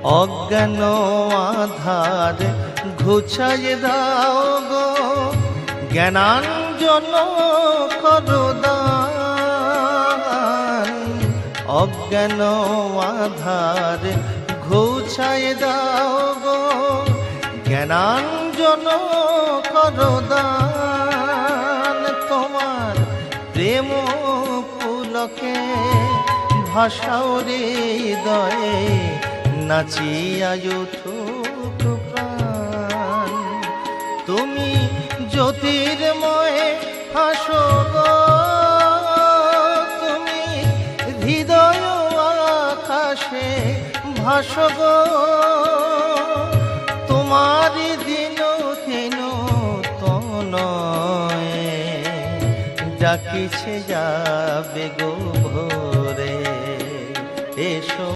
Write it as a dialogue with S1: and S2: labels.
S1: অজ্ঞান আধার ঘুচাইয়ে দাও গো, জ্ঞানাঞ্জন করো দান। অজ্ঞান আধার ঘুচাইয়ে দাও গো, জ্ঞানাঞ্জন করো দান। তোমার প্রেম পুলকে ভাষাও হৃদয়ে, নাচিয়া উঠুক প্রাণ। তুমি জ্যোতির্ময় হাসো গো, তুমি হৃদয় আকাশে ভাসো গো। তোমারি দিন হীন তনয়ে, ডাকিছে যাবে গো ভোরে, এসো।